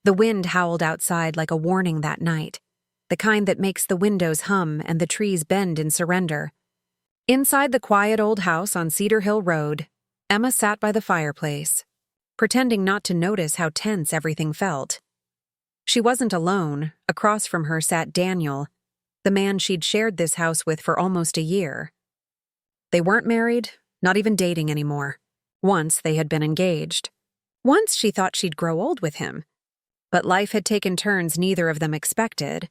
The wind howled outside like a warning that night, the kind that makes the windows hum and the trees bend in surrender. Inside the quiet old house on Cedar Hill Road, Emma sat by the fireplace, pretending not to notice how tense everything felt. She wasn't alone. Across from her sat Daniel, the man she'd shared this house with for almost a year. They weren't married, not even dating anymore. Once they had been engaged. Once she thought she'd grow old with him. But life had taken turns neither of them expected.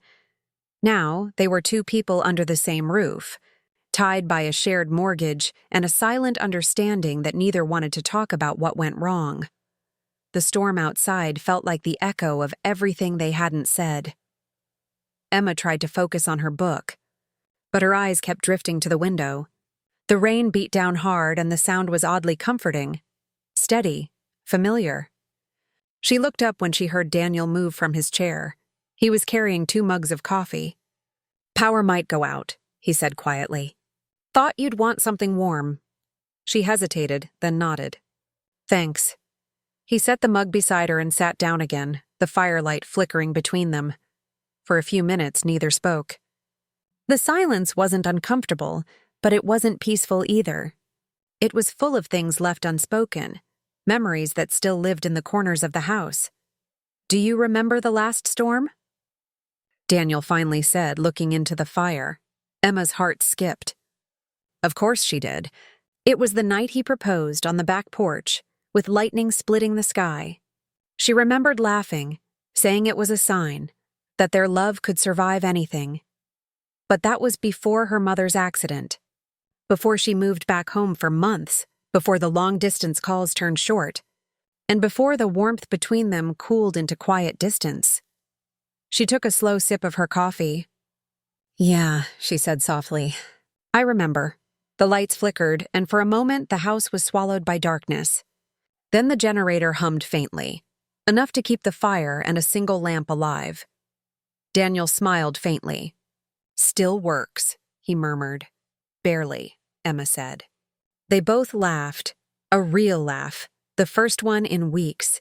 Now they were two people under the same roof, tied by a shared mortgage and a silent understanding that neither wanted to talk about what went wrong. The storm outside felt like the echo of everything they hadn't said. Emma tried to focus on her book, but her eyes kept drifting to the window. The rain beat down hard and the sound was oddly comforting, steady, familiar. She looked up when she heard Daniel move from his chair. He was carrying 2 mugs of coffee. "Power might go out," he said quietly. "Thought you'd want something warm." She hesitated, then nodded. "Thanks." He set the mug beside her and sat down again, the firelight flickering between them. For a few minutes, neither spoke. The silence wasn't uncomfortable, but it wasn't peaceful either. It was full of things left unspoken, memories that still lived in the corners of the house. "Do you remember the last storm?" Daniel finally said, looking into the fire. Emma's heart skipped. Of course she did. It was the night he proposed on the back porch, with lightning splitting the sky. She remembered laughing, saying it was a sign, that their love could survive anything. But that was before her mother's accident, before she moved back home for months, before the long-distance calls turned short, and before the warmth between them cooled into quiet distance. She took a slow sip of her coffee. "Yeah," she said softly. "I remember." The lights flickered, and for a moment the house was swallowed by darkness. Then the generator hummed faintly, enough to keep the fire and a single lamp alive. Daniel smiled faintly. "Still works," he murmured. "Barely," Emma said. They both laughed, a real laugh, the first one in weeks.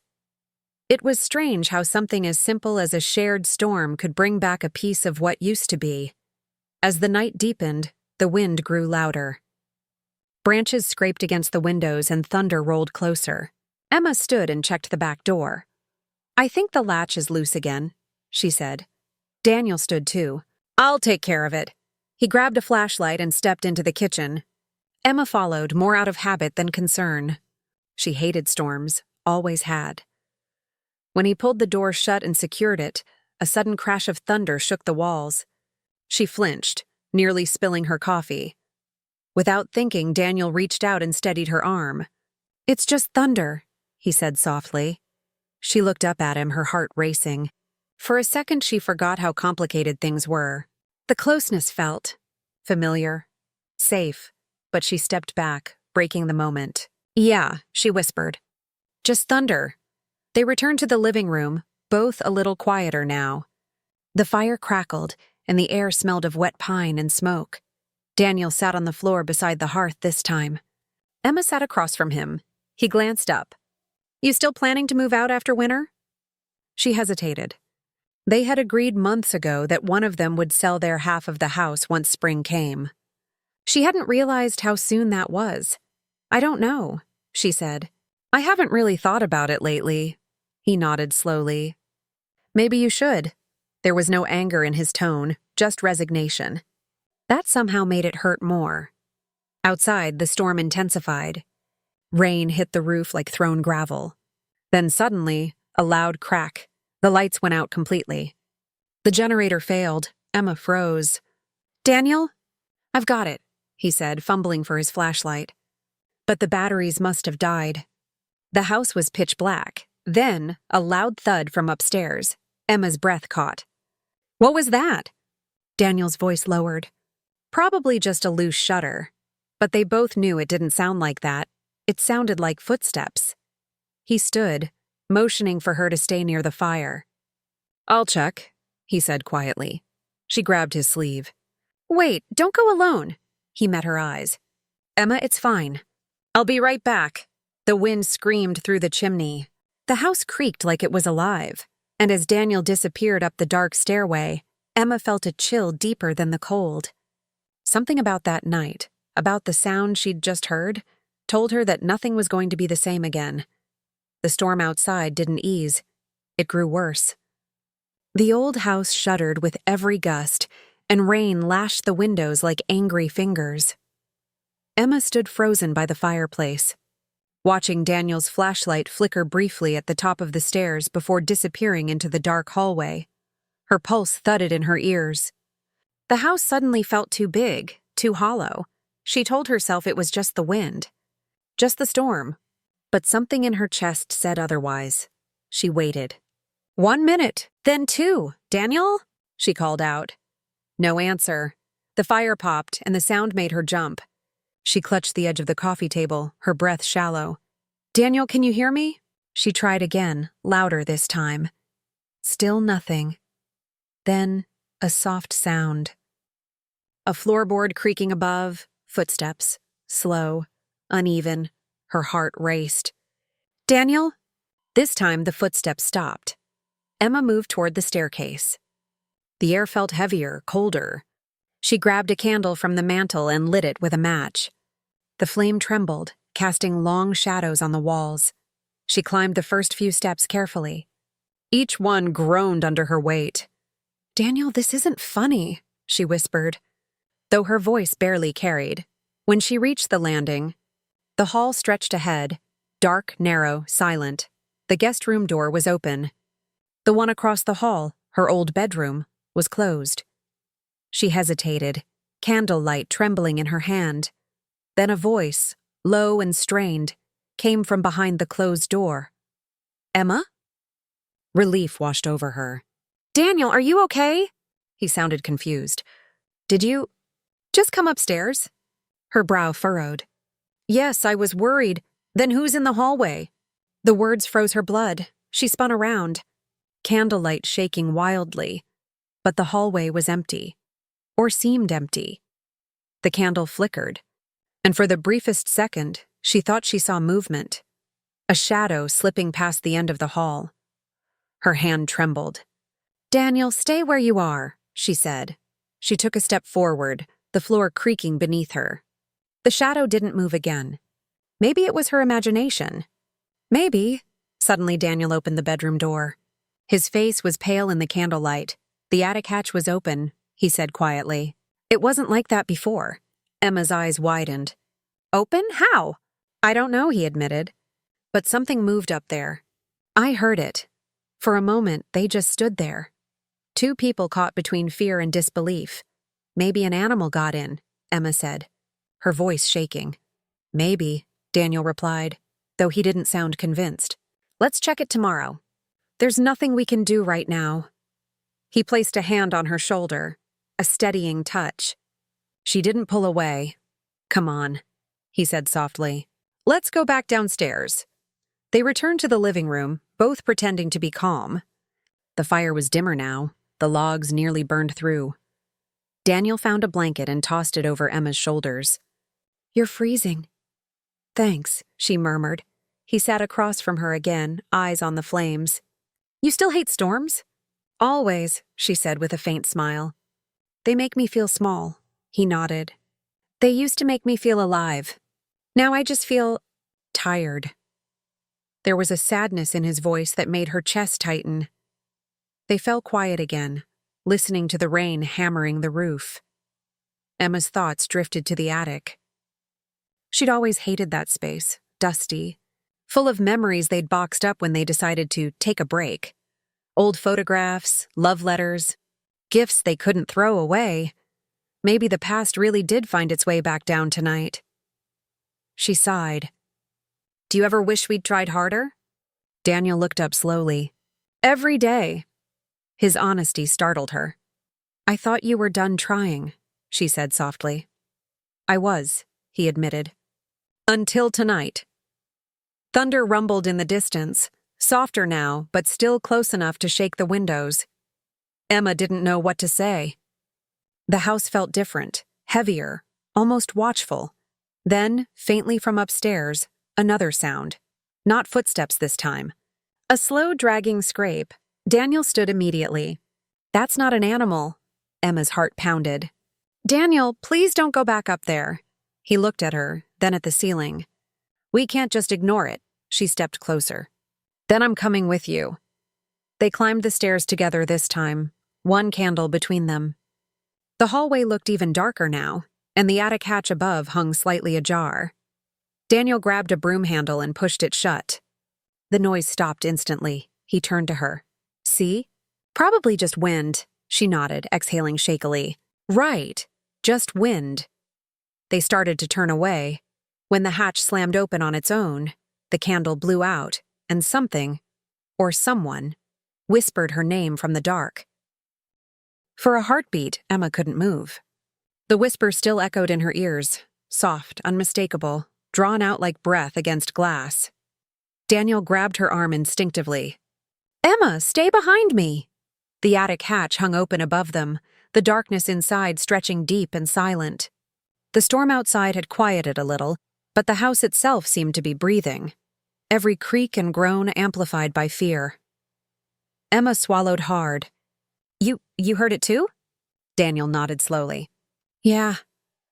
It was strange how something as simple as a shared storm could bring back a piece of what used to be. As the night deepened, the wind grew louder. Branches scraped against the windows and thunder rolled closer. Emma stood and checked the back door. "I think the latch is loose again," she said. Daniel stood too. "I'll take care of it." He grabbed a flashlight and stepped into the kitchen. Emma followed, more out of habit than concern. She hated storms, always had. When he pulled the door shut and secured it, a sudden crash of thunder shook the walls. She flinched, nearly spilling her coffee. Without thinking, Daniel reached out and steadied her arm. "It's just thunder," he said softly. She looked up at him, her heart racing. For a second, she forgot how complicated things were. The closeness felt familiar, safe, but she stepped back, breaking the moment. "Yeah," she whispered. "Just thunder." They returned to the living room, both a little quieter now. The fire crackled, and the air smelled of wet pine and smoke. Daniel sat on the floor beside the hearth this time. Emma sat across from him. He glanced up. "You still planning to move out after winter?" She hesitated. They had agreed months ago that one of them would sell their half of the house once spring came. She hadn't realized how soon that was. "I don't know," she said. "I haven't really thought about it lately." He nodded slowly. "Maybe you should." There was no anger in his tone, just resignation. That somehow made it hurt more. Outside, the storm intensified. Rain hit the roof like thrown gravel. Then suddenly, a loud crack. The lights went out completely. The generator failed. Emma froze. "Daniel?" "I've got it," he said, fumbling for his flashlight. But the batteries must have died. The house was pitch black. Then, a loud thud from upstairs. Emma's breath caught. "What was that?" Daniel's voice lowered. Probably just a loose shutter. But they both knew it didn't sound like that. It sounded like footsteps. He stood, motioning for her to stay near the fire. "I'll check," he said quietly. She grabbed his sleeve. "Wait, don't go alone." He met her eyes. "Emma, it's fine. I'll be right back." The wind screamed through the chimney. The house creaked like it was alive. And as Daniel disappeared up the dark stairway, Emma felt a chill deeper than the cold. Something about that night, about the sound she'd just heard, told her that nothing was going to be the same again. The storm outside didn't ease. It grew worse. The old house shuddered with every gust, and rain lashed the windows like angry fingers. Emma stood frozen by the fireplace, watching Daniel's flashlight flicker briefly at the top of the stairs before disappearing into the dark hallway. Her pulse thudded in her ears. The house suddenly felt too big, too hollow. She told herself it was just the wind, just the storm. But something in her chest said otherwise. She waited. 1 minute, then 2. Daniel? She called out. No answer. The fire popped, and the sound made her jump. She clutched the edge of the coffee table, her breath shallow. Daniel, can you hear me? She tried again, louder this time. Still nothing. Then, a soft sound. A floorboard creaking above, footsteps, slow, uneven. Her heart raced. Daniel? This time the footsteps stopped. Emma moved toward the staircase. The air felt heavier, colder. She grabbed a candle from the mantel and lit it with a match. The flame trembled, casting long shadows on the walls. She climbed the first few steps carefully. Each one groaned under her weight. Daniel, this isn't funny, she whispered, though her voice barely carried. When she reached the landing, the hall stretched ahead, dark, narrow, silent. The guest room door was open. The one across the hall, her old bedroom, was closed. She hesitated, candlelight trembling in her hand. Then a voice, low and strained, came from behind the closed door. Emma? Relief washed over her. Daniel, are you okay? He sounded confused. Did you just come upstairs? Her brow furrowed. Yes, I was worried. Then who's in the hallway? The words froze her blood. She spun around, candlelight shaking wildly. But the hallway was empty, or seemed empty. The candle flickered, and for the briefest second, she thought she saw movement, a shadow slipping past the end of the hall. Her hand trembled. Daniel, stay where you are, she said. She took a step forward, the floor creaking beneath her. The shadow didn't move again. Maybe it was her imagination. Maybe. Suddenly Daniel opened the bedroom door. His face was pale in the candlelight. The attic hatch was open, he said quietly. It wasn't like that before. Emma's eyes widened. Open? How? I don't know, he admitted. But something moved up there. I heard it. For a moment, they just stood there. 2 people caught between fear and disbelief. Maybe an animal got in, Emma said, her voice shaking. Maybe, Daniel replied, though he didn't sound convinced. Let's check it tomorrow. There's nothing we can do right now. He placed a hand on her shoulder, a steadying touch. She didn't pull away. Come on, he said softly. Let's go back downstairs. They returned to the living room, both pretending to be calm. The fire was dimmer now, the logs nearly burned through. Daniel found a blanket and tossed it over Emma's shoulders. You're freezing. Thanks, she murmured. He sat across from her again, eyes on the flames. You still hate storms? Always, she said with a faint smile. They make me feel small, he nodded. They used to make me feel alive. Now I just feel tired. There was a sadness in his voice that made her chest tighten. They fell quiet again, listening to the rain hammering the roof. Emma's thoughts drifted to the attic. She'd always hated that space, dusty, full of memories they'd boxed up when they decided to take a break. Old photographs, love letters, gifts they couldn't throw away. Maybe the past really did find its way back down tonight. She sighed. Do you ever wish we'd tried harder? Daniel looked up slowly. Every day. His honesty startled her. I thought you were done trying, she said softly. I was, he admitted. Until tonight. Thunder rumbled in the distance, softer now, but still close enough to shake the windows. Emma didn't know what to say. The house felt different, heavier, almost watchful. Then, faintly from upstairs, another sound. Not footsteps this time. A slow dragging scrape, Daniel stood immediately. That's not an animal. Emma's heart pounded. Daniel, please don't go back up there. He looked at her, then at the ceiling. We can't just ignore it. She stepped closer. Then I'm coming with you. They climbed the stairs together this time, one candle between them. The hallway looked even darker now, and the attic hatch above hung slightly ajar. Daniel grabbed a broom handle and pushed it shut. The noise stopped instantly. He turned to her. See? Probably just wind, she nodded, exhaling shakily. Right, just wind. They started to turn away. When the hatch slammed open on its own, the candle blew out, and something, or someone, whispered her name from the dark. For a heartbeat, Emma couldn't move. The whisper still echoed in her ears, soft, unmistakable, drawn out like breath against glass. Daniel grabbed her arm instinctively. Emma, stay behind me! The attic hatch hung open above them, the darkness inside stretching deep and silent. The storm outside had quieted a little, but the house itself seemed to be breathing, every creak and groan amplified by fear. Emma swallowed hard. You heard it too? Daniel nodded slowly. Yeah,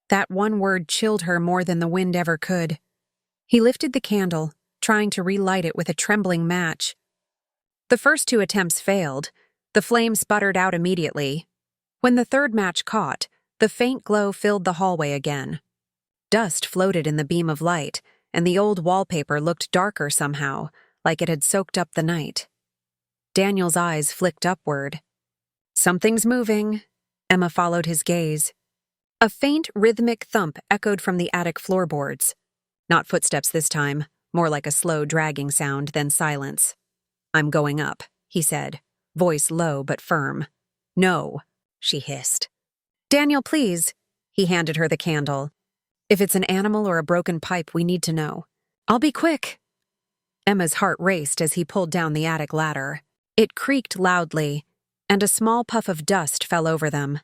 that one word chilled her more than the wind ever could. He lifted the candle, trying to relight it with a trembling match. The first two attempts failed. The flame sputtered out immediately. When the third match caught, the faint glow filled the hallway again. Dust floated in the beam of light, and the old wallpaper looked darker somehow, like it had soaked up the night. Daniel's eyes flicked upward. Something's moving. Emma followed his gaze. A faint, rhythmic thump echoed from the attic floorboards. Not footsteps this time, more like a slow, dragging sound than silence. I'm going up, he said, voice low but firm. No, she hissed. Daniel, please. He handed her the candle. If it's an animal or a broken pipe, we need to know. I'll be quick. Emma's heart raced as he pulled down the attic ladder. It creaked loudly, and a small puff of dust fell over them.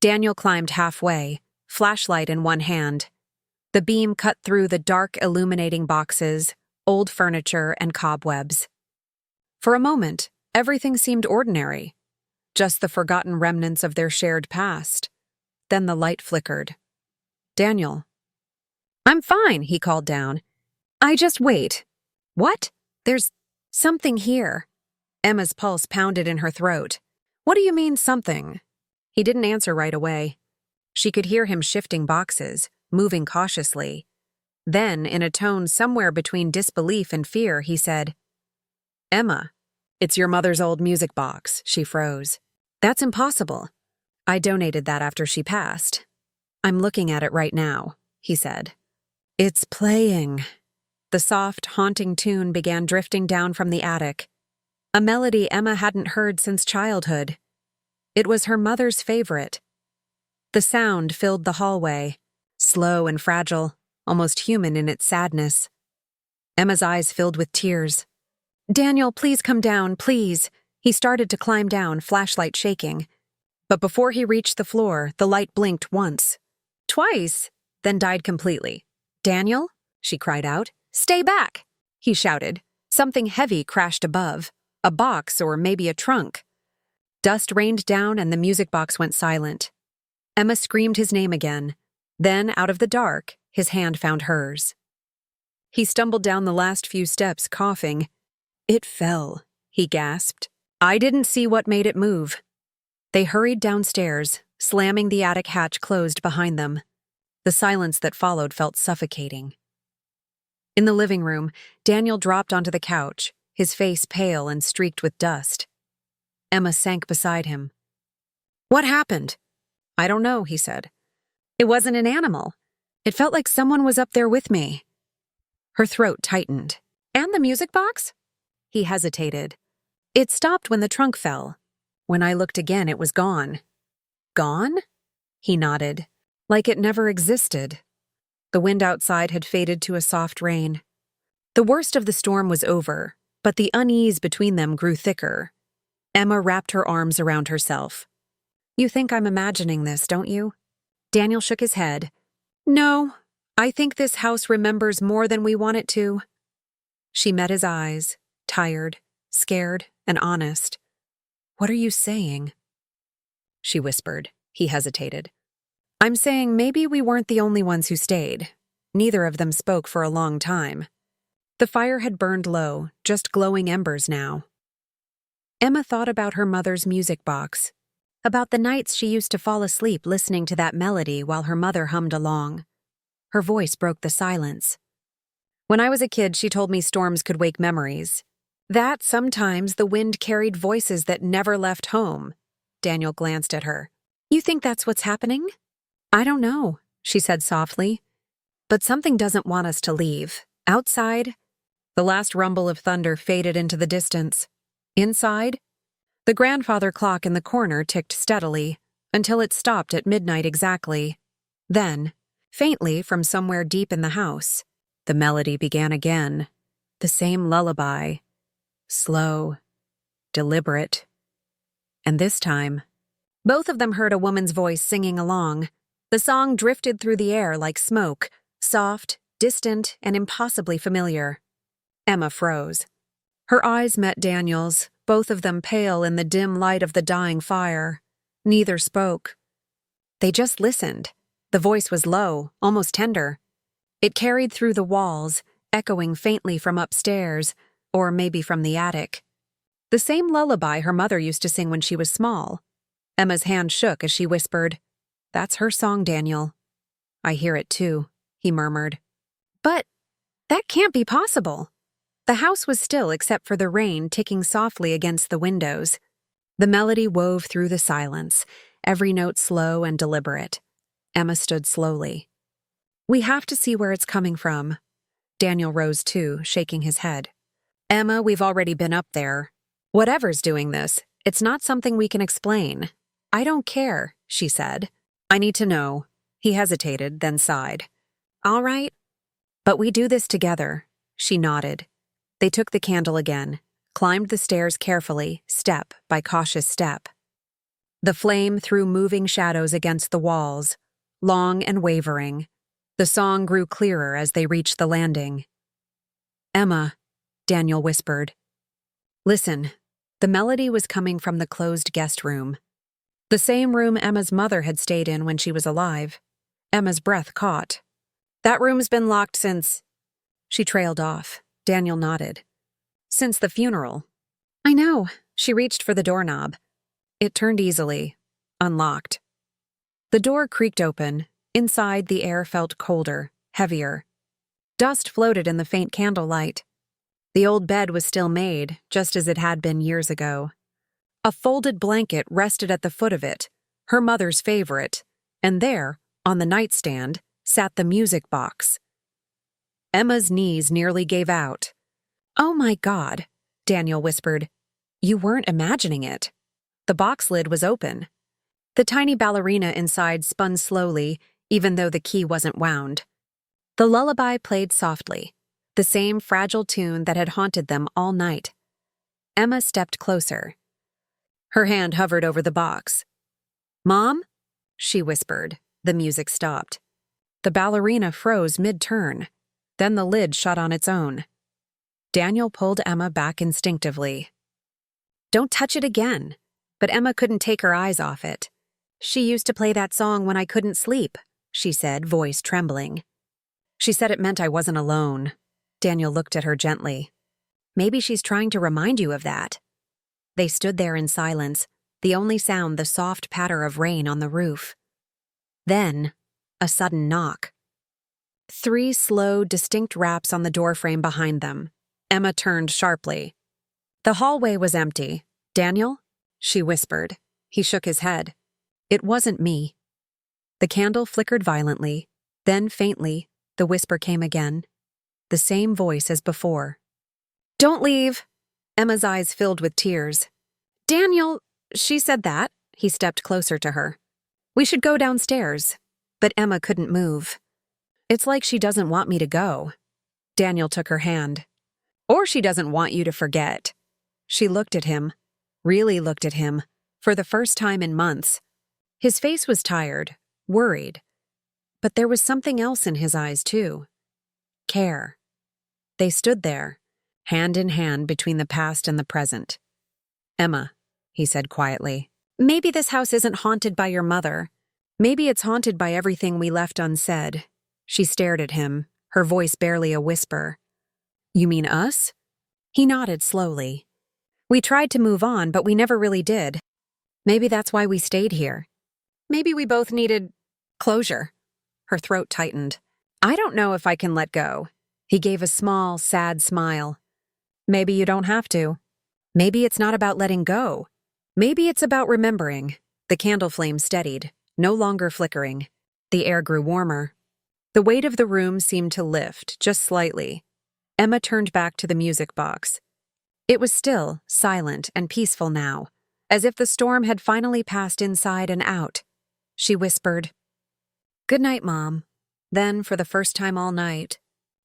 Daniel climbed halfway, flashlight in one hand. The beam cut through the dark, illuminating boxes, old furniture, and cobwebs. For a moment, everything seemed ordinary, just the forgotten remnants of their shared past. Then the light flickered. Daniel. I'm fine, he called down. I just wait. What? There's something here. Emma's pulse pounded in her throat. What do you mean, something? He didn't answer right away. She could hear him shifting boxes, moving cautiously. Then, in a tone somewhere between disbelief and fear, he said, Emma, it's your mother's old music box. She froze. That's impossible. I donated that after she passed. I'm looking at it right now, he said. It's playing. The soft, haunting tune began drifting down from the attic. A melody Emma hadn't heard since childhood. It was her mother's favorite. The sound filled the hallway, slow and fragile, almost human in its sadness. Emma's eyes filled with tears. Daniel, please come down, please. He started to climb down, flashlight shaking. But before he reached the floor, the light blinked once. Twice, then died completely. Daniel? She cried out. Stay back! He shouted. Something heavy crashed above. A box or maybe a trunk. Dust rained down and the music box went silent. Emma screamed his name again. Then, out of the dark, his hand found hers. He stumbled down the last few steps, coughing. It fell, he gasped. I didn't see what made it move. They hurried downstairs, slamming the attic hatch closed behind them. The silence that followed felt suffocating. In the living room, Daniel dropped onto the couch, his face pale and streaked with dust. Emma sank beside him. What happened? I don't know, he said. It wasn't an animal. It felt like someone was up there with me. Her throat tightened. And the music box? He hesitated. It stopped when the trunk fell. When I looked again, it was gone. Gone? He nodded, like it never existed. The wind outside had faded to a soft rain. The worst of the storm was over, but the unease between them grew thicker. Emma wrapped her arms around herself. You think I'm imagining this, don't you? Daniel shook his head. No, I think this house remembers more than we want it to. She met his eyes, tired, scared, and honest. "What are you saying?" she whispered. He hesitated. "I'm saying maybe we weren't the only ones who stayed. Neither of them spoke for a long time." The fire had burned low, just glowing embers now. Emma thought about her mother's music box, about the nights she used to fall asleep listening to that melody while her mother hummed along. Her voice broke the silence. "When I was a kid, she told me storms could wake memories. That sometimes the wind carried voices that never left home." Daniel glanced at her. "You think that's what's happening?" "I don't know," she said softly. "But something doesn't want us to leave. Outside..." The last rumble of thunder faded into the distance. Inside, the grandfather clock in the corner ticked steadily until it stopped at midnight exactly. Then, faintly from somewhere deep in the house, the melody began again. The same lullaby. Slow, deliberate. And this time, both of them heard a woman's voice singing along. The song drifted through the air like smoke, soft, distant, and impossibly familiar. Emma froze. Her eyes met Daniel's, both of them pale in the dim light of the dying fire. Neither spoke. They just listened. The voice was low, almost tender. It carried through the walls, echoing faintly from upstairs, or maybe from the attic. The same lullaby her mother used to sing when she was small. Emma's hand shook as she whispered, "That's her song, Daniel." "I hear it too," he murmured. "But that can't be possible." The house was still except for the rain ticking softly against the windows. The melody wove through the silence, every note slow and deliberate. Emma stood slowly. "We have to see where it's coming from." Daniel rose too, shaking his head. "Emma, we've already been up there. Whatever's doing this, it's not something we can explain." "I don't care," she said. "I need to know." He hesitated, then sighed. "All right. But we do this together." She nodded. They took the candle again, climbed the stairs carefully, step by cautious step. The flame threw moving shadows against the walls, long and wavering. The song grew clearer as they reached the landing. "Emma," Daniel whispered. "Listen." The melody was coming from the closed guest room. The same room Emma's mother had stayed in when she was alive. Emma's breath caught. "That room's been locked since..." She trailed off. Daniel nodded. "Since the funeral." "I know." She reached for the doorknob. It turned easily, unlocked. The door creaked open. Inside, the air felt colder, heavier. Dust floated in the faint candlelight. The old bed was still made, just as it had been years ago. A folded blanket rested at the foot of it, her mother's favorite, and there, on the nightstand, sat the music box. Emma's knees nearly gave out. "Oh my God," Daniel whispered. "You weren't imagining it." The box lid was open. The tiny ballerina inside spun slowly, even though the key wasn't wound. The lullaby played softly, the same fragile tune that had haunted them all night. Emma stepped closer. Her hand hovered over the box. "Mom?" she whispered. The music stopped. The ballerina froze mid-turn. Then the lid shut on its own. Daniel pulled Emma back instinctively. "Don't touch it again." But Emma couldn't take her eyes off it. "She used to play that song when I couldn't sleep," she said, voice trembling. "She said it meant I wasn't alone." Daniel looked at her gently. "Maybe she's trying to remind you of that." They stood there in silence, the only sound the soft patter of rain on the roof. Then, a sudden knock. 3 slow, distinct raps on the doorframe behind them. Emma turned sharply. The hallway was empty. "Daniel?" she whispered. He shook his head. "It wasn't me." The candle flickered violently. Then, faintly, the whisper came again. The same voice as before. "Don't leave." Emma's eyes filled with tears. "Daniel," she said that. He stepped closer to her. "We should go downstairs." But Emma couldn't move. "It's like she doesn't want me to go." Daniel took her hand. "Or she doesn't want you to forget." She looked at him, really looked at him, for the first time in months. His face was tired, worried. But there was something else in his eyes, too. Care. They stood there, hand in hand between the past and the present. Emma, he said quietly, maybe this house isn't haunted by your mother. Maybe it's haunted by everything we left unsaid. She stared at him, her voice barely a whisper. You mean us? He nodded slowly. We tried to move on, but we never really did. Maybe that's why we stayed here. Maybe we both needed closure. Her throat tightened. I don't know if I can let go. He gave a small, sad smile. Maybe you don't have to. Maybe it's not about letting go. Maybe it's about remembering. The candle flame steadied, no longer flickering. The air grew warmer. The weight of the room seemed to lift, just slightly. Emma turned back to the music box. It was still, silent, and peaceful now, as if the storm had finally passed inside and out. She whispered, "Good night, Mom." Then, for the first time all night,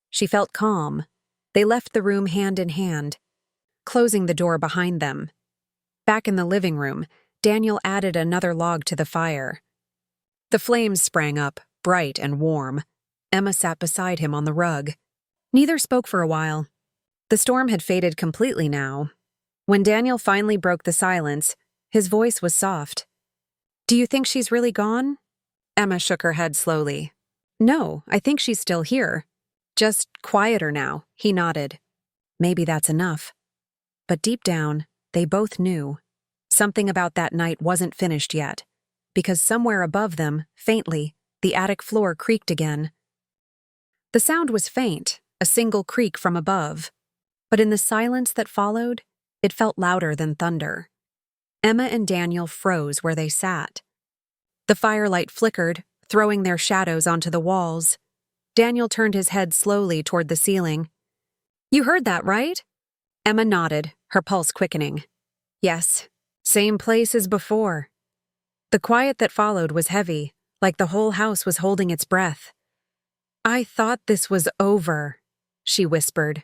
she felt calm. They left the room hand in hand, closing the door behind them. Back in the living room, Daniel added another log to the fire. The flames sprang up, bright and warm. Emma sat beside him on the rug. Neither spoke for a while. The storm had faded completely now. When Daniel finally broke the silence, his voice was soft. "Do you think she's really gone?" Emma shook her head slowly. "No, I think she's still here. Just quieter now," he nodded. Maybe that's enough. But deep down, they both knew. Something about that night wasn't finished yet, because somewhere above them, faintly, the attic floor creaked again. The sound was faint, a single creak from above. But in the silence that followed, it felt louder than thunder. Emma and Daniel froze where they sat. The firelight flickered, throwing their shadows onto the walls. Daniel turned his head slowly toward the ceiling. "You heard that, right?" Emma nodded, her pulse quickening. "Yes, same place as before." The quiet that followed was heavy, like the whole house was holding its breath. "I thought this was over," she whispered.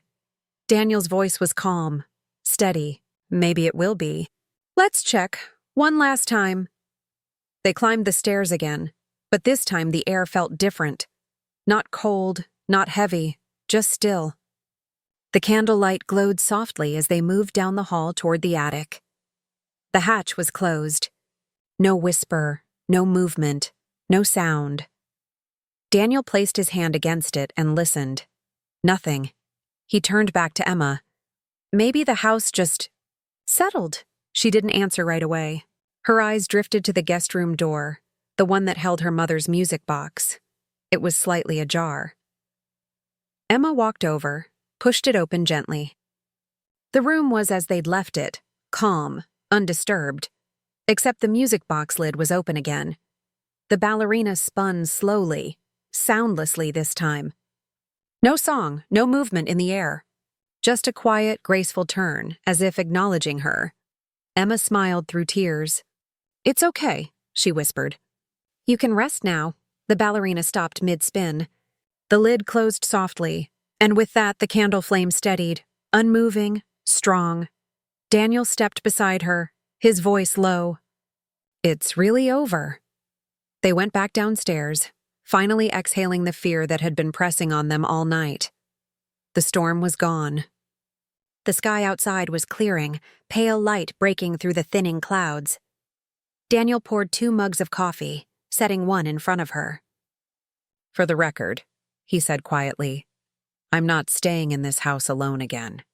Daniel's voice was calm, steady. "Maybe it will be. Let's check, one last time." They climbed the stairs again, but this time the air felt different. Not cold, not heavy, just still. The candlelight glowed softly as they moved down the hall toward the attic. The hatch was closed. No whisper, no movement, no sound. Daniel placed his hand against it and listened. Nothing. He turned back to Emma. Maybe the house just settled. She didn't answer right away. Her eyes drifted to the guest room door, the one that held her mother's music box. It was slightly ajar. Emma walked over, pushed it open gently. The room was as they'd left it, calm, undisturbed, except the music box lid was open again. The ballerina spun slowly, soundlessly this time. No song, no movement in the air. Just a quiet, graceful turn, as if acknowledging her. Emma smiled through tears. "It's okay," she whispered. "You can rest now." The ballerina stopped mid-spin. The lid closed softly, and with that the candle flame steadied, unmoving, strong. Daniel stepped beside her, his voice low. "It's really over." They went back downstairs, finally exhaling the fear that had been pressing on them all night. The storm was gone. The sky outside was clearing, pale light breaking through the thinning clouds. Daniel poured 2 mugs of coffee, setting one in front of her. "For the record," he said quietly, "I'm not staying in this house alone again."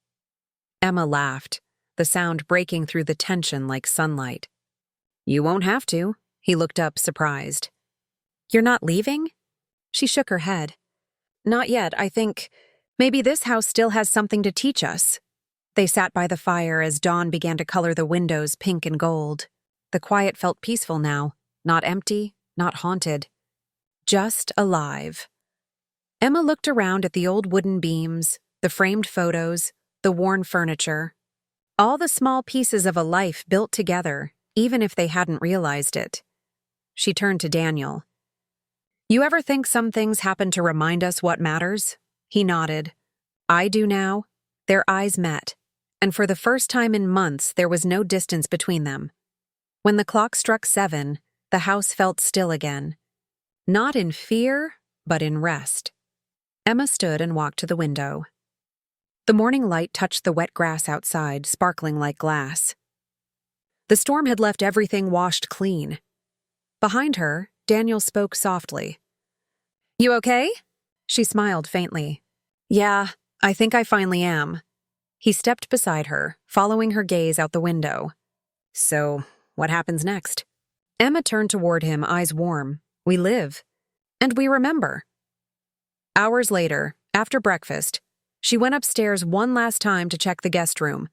Emma laughed, the sound breaking through the tension like sunlight. "You won't have to." He looked up, surprised. "You're not leaving?" She shook her head. "Not yet, I think. Maybe this house still has something to teach us." They sat by the fire as dawn began to color the windows pink and gold. The quiet felt peaceful now, not empty, not haunted. Just alive. Emma looked around at the old wooden beams, the framed photos, the worn furniture. All the small pieces of a life built together, even if they hadn't realized it. She turned to Daniel. "You ever think some things happen to remind us what matters?" He nodded. "I do now." Their eyes met, and for the first time in months there was no distance between them. When the clock struck 7, the house felt still again. Not in fear, but in rest. Emma stood and walked to the window. The morning light touched the wet grass outside, sparkling like glass. The storm had left everything washed clean. Behind her, Daniel spoke softly. "You okay?" She smiled faintly. "Yeah, I think I finally am." He stepped beside her, following her gaze out the window. "So, what happens next?" Emma turned toward him, eyes warm. "We live. And we remember." Hours later, after breakfast, she went upstairs one last time to check the guest room.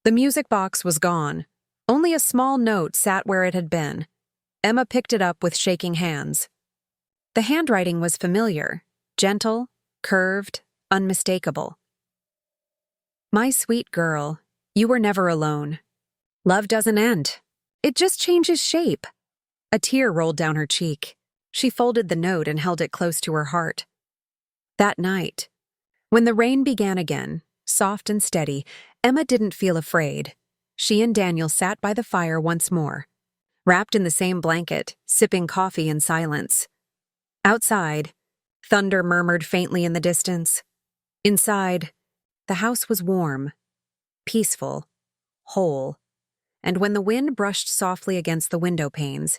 The music box was gone. Only a small note sat where it had been. Emma picked it up with shaking hands. The handwriting was familiar, gentle, curved, unmistakable. "My sweet girl, you were never alone. Love doesn't end. It just changes shape." A tear rolled down her cheek. She folded the note and held it close to her heart. That night, when the rain began again, soft and steady, Emma didn't feel afraid. She and Daniel sat by the fire once more, wrapped in the same blanket, sipping coffee in silence. Outside, thunder murmured faintly in the distance. Inside, the house was warm, peaceful, whole, and when the wind brushed softly against the window panes,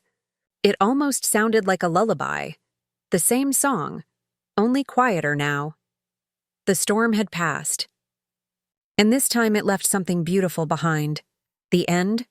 it almost sounded like a lullaby, the same song, only quieter now. The storm had passed, and this time it left something beautiful behind, the end